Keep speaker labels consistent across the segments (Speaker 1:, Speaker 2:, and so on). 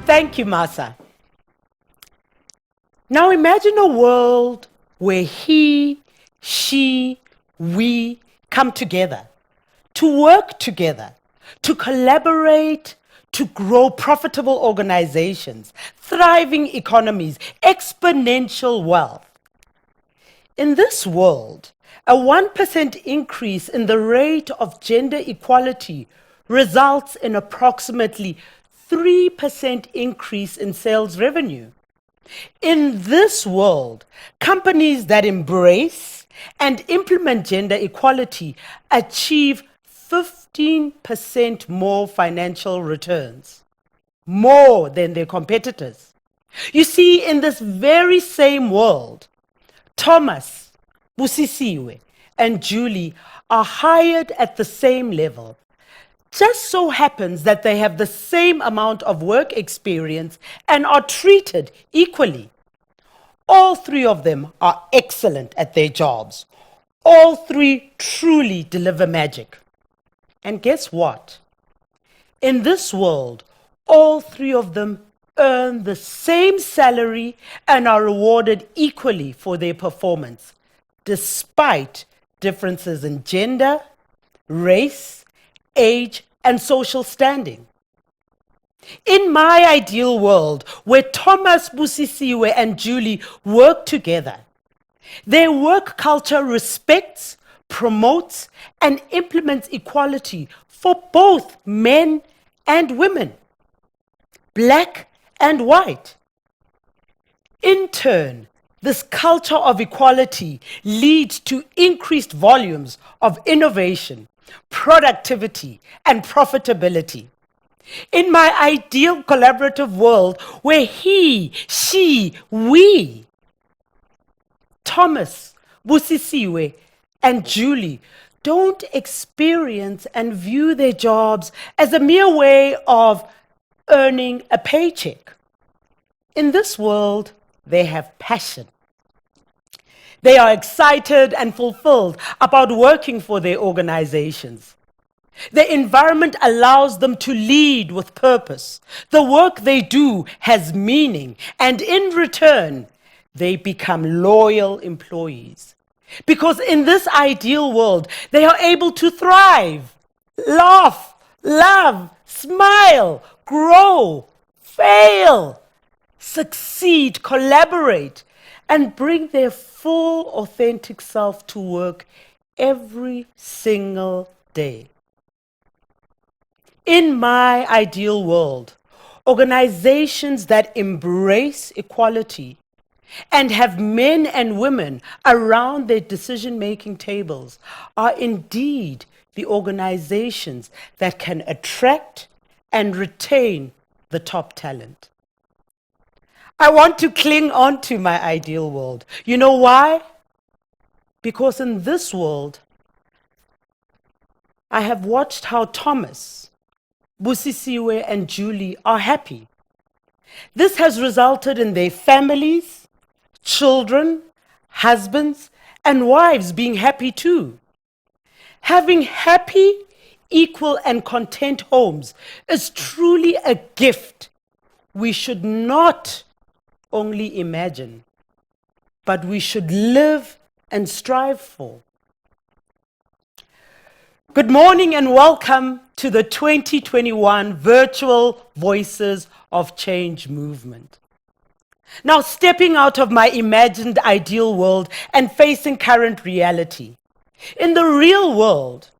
Speaker 1: Thank you, Masa. Now imagine a world where he, she, we come together, to work together, to collaborate, to grow profitable organizations, thriving economies, exponential wealth. In this world, a 1% increase in the rate of gender equality results in approximately 3% increase in sales revenue. In this world, companies that embrace and implement gender equality achieve 15% more financial returns, more than their competitors. You see, in this very same world, Thomas, Busisiwe, and Julie are hired at the same level. Just so happens that they have the same amount of work experience and are treated equally. All three of them are excellent at their jobs. All three truly deliver magic. And guess what? In this world, all three of them earn the same salary and are rewarded equally for their performance, despite differences in gender, race, age, and social standing. In my ideal world, where Thomas, Busisiwe, and Julie work together, their work culture respects, promotes, and implements equality for both men and women, black and white. In turn, this culture of equality leads to increased volumes of innovation, productivity, and profitability. In my ideal collaborative world where he, she, we, Thomas, Busisiwe, and Julie don't experience and view their jobs as a mere way of earning a paycheck. In this world, they have passion. They are excited and fulfilled about working for their organizations. The environment allows them to lead with purpose. The work they do has meaning, and in return, they become loyal employees. Because in this ideal world, they are able to thrive, laugh, love, smile, grow, fail, succeed, collaborate, and bring their full, authentic self to work every single day. In my ideal world, organizations that embrace equality and have men and women around their decision-making tables are indeed the organizations that can attract and retain the top talent. I want to cling on to my ideal world. You know why? Because in this world, I have watched how Thomas, Busisiwe, and Julie are happy. This has resulted in their families, children, husbands, and wives being happy too. Having happy, equal, and content homes is truly a gift we should not only imagine, but we should live and strive for. Good morning and welcome to the 2021 Virtual Voices of Change movement. Now, stepping out of my imagined ideal world and facing current reality. In the real world,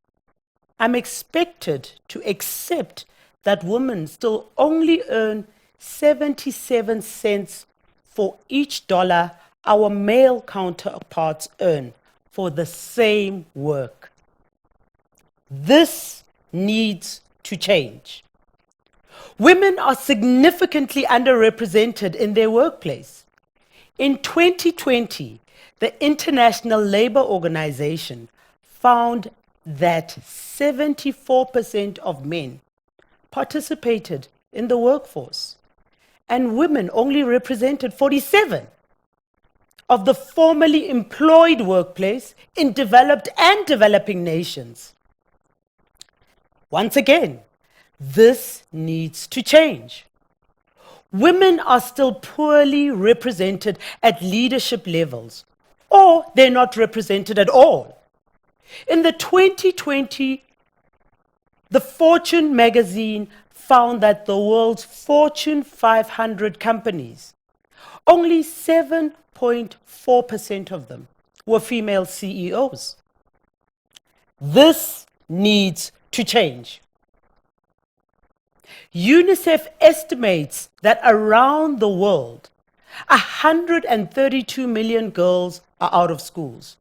Speaker 1: I'm expected to accept that women still only earn 77 cents for each dollar our male counterparts earn for the same work. This needs to change. Women are significantly underrepresented in their workplace. In 2020, the International Labour Organization found that 74% of men participated in the workforce, and women only represented 47% of the formerly employed workplace in developed and developing nations. Once again, this needs to change. women are still poorly represented at leadership levels, or they're not represented at all. In the 2020, the Fortune magazine found that the world's Fortune 500 companies, only 7.4% of them were female CEOs. This needs to change. UNICEF estimates that around the world, 132 million girls are out of schools.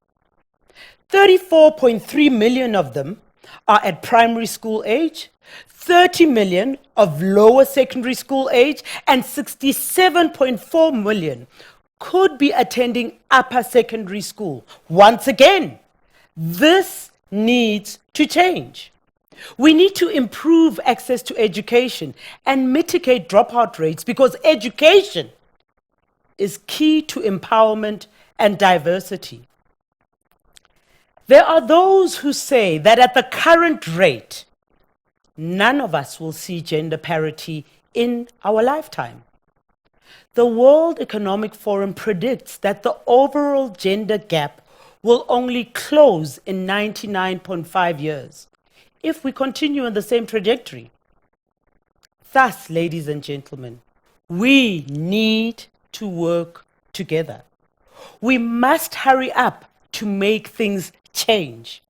Speaker 1: 34.3 million of them are at primary school age, 30 million of lower secondary school age, and 67.4 million could be attending upper secondary school. Once again, this needs to change. We need to improve access to education and mitigate dropout rates because education is key to empowerment and diversity. There are those who say that at the current rate, none of us will see gender parity in our lifetime. The World Economic Forum predicts that the overall gender gap will only close in 99.5 years if we continue on the same trajectory. Thus, ladies and gentlemen, we need to work together. We must hurry up to make things change.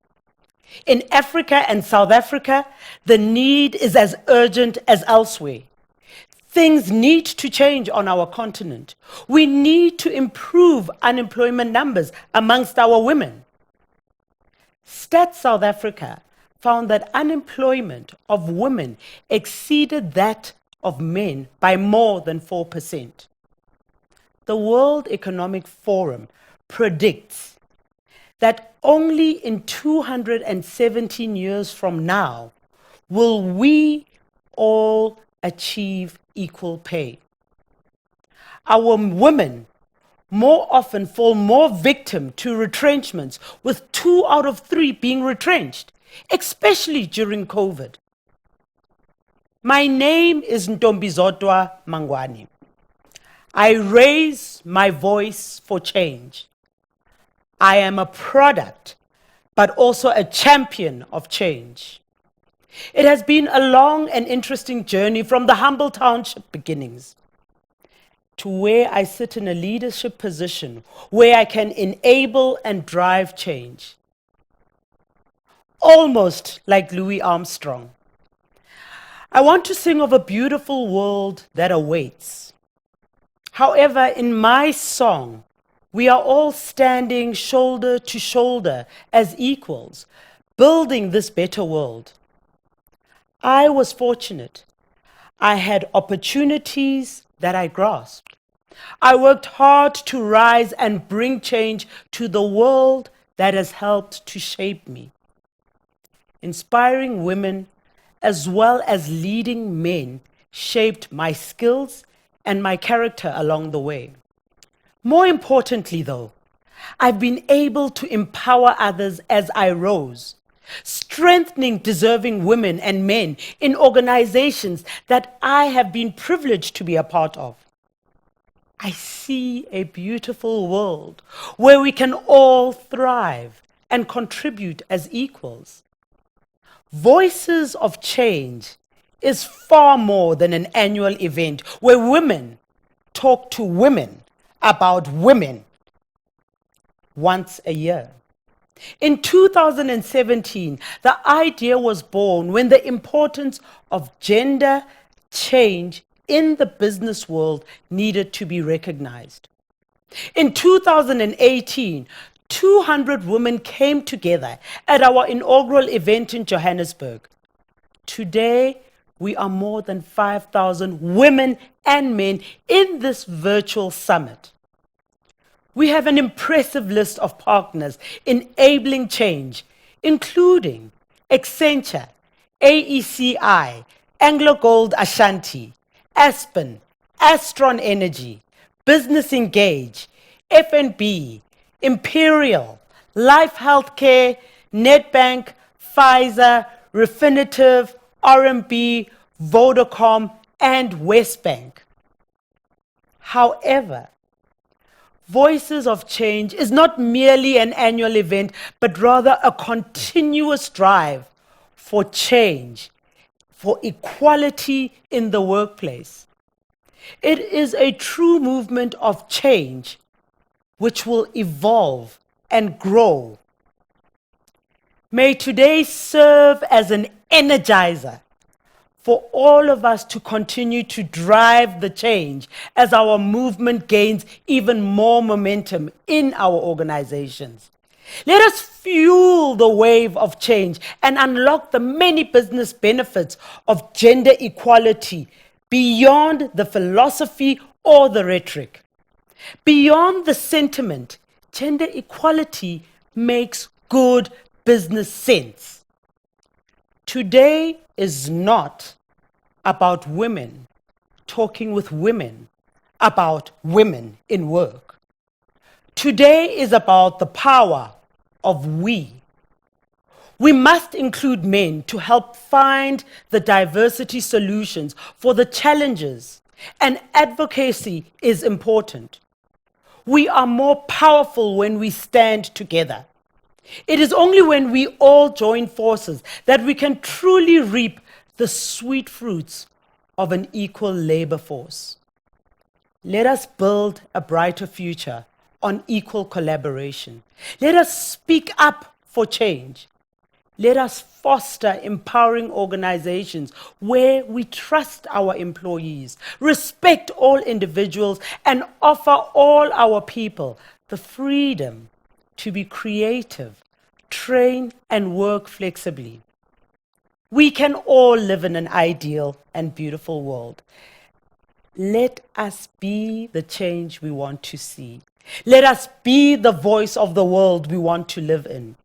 Speaker 1: In Africa and South Africa, the need is as urgent as elsewhere. Things need to change on our continent. We need to improve unemployment numbers amongst our women. Stats South Africa found that unemployment of women exceeded that of men by more than 4%. The World Economic Forum predicts that only in 217 years from now will we all achieve equal pay. Our women more often fall more victim to retrenchments, with 2 out of 3 being retrenched, especially during COVID. My name is Ntombizodwa Mangwani. I raise my voice for change. I am a product, but also a champion of change. It has been a long and interesting journey from the humble township beginnings to where I sit in a leadership position where I can enable and drive change. Almost like Louis Armstrong. I want to sing of a beautiful world that awaits. However, in my song, we are all standing shoulder to shoulder as equals, building this better world. I was fortunate. I had opportunities that I grasped. I worked hard to rise and bring change to the world that has helped to shape me. Inspiring women as well as leading men shaped my skills and my character along the way. More importantly, though, I've been able to empower others as I rose, strengthening deserving women and men in organizations that I have been privileged to be a part of. I see a beautiful world where we can all thrive and contribute as equals. Voices of Change is far more than an annual event where women talk to women about women once a year. In 2017, the idea was born when the importance of gender change in the business world needed to be recognized. In 2018, 200 women came together at our inaugural event in Johannesburg. Today, we are more than 5,000 women and men in this virtual summit. We have an impressive list of partners enabling change, including Accenture, AECI, AngloGold Ashanti, Aspen, Astron Energy, Business Engage, FNB, Imperial, Life Healthcare, Nedbank, Pfizer, Refinitiv, RMB, Vodacom, and Westbank. However, Voices of Change is not merely an annual event, but rather a continuous drive for change, for equality in the workplace. It is a true movement of change which will evolve and grow. May today serve as an energizer for all of us to continue to drive the change as our movement gains even more momentum in our organizations. Let us fuel the wave of change and unlock the many business benefits of gender equality beyond the philosophy or the rhetoric. Beyond the sentiment, gender equality makes good business sense. Today is not about women talking with women about women in work. Today is about the power of we. We must include men to help find the diversity solutions for the challenges, and advocacy is important. We are more powerful when we stand together. It is only when we all join forces that we can truly reap the sweet fruits of an equal labor force. Let us build a brighter future on equal collaboration. Let us speak up for change. Let us foster empowering organizations where we trust our employees, respect all individuals, and offer all our people the freedom to be creative, train, and work flexibly. We can all live in an ideal and beautiful world. Let us be the change we want to see. Let us be the voice of the world we want to live in.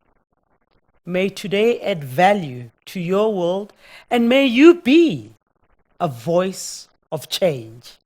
Speaker 1: May today add value to your world, and may you be a voice of change.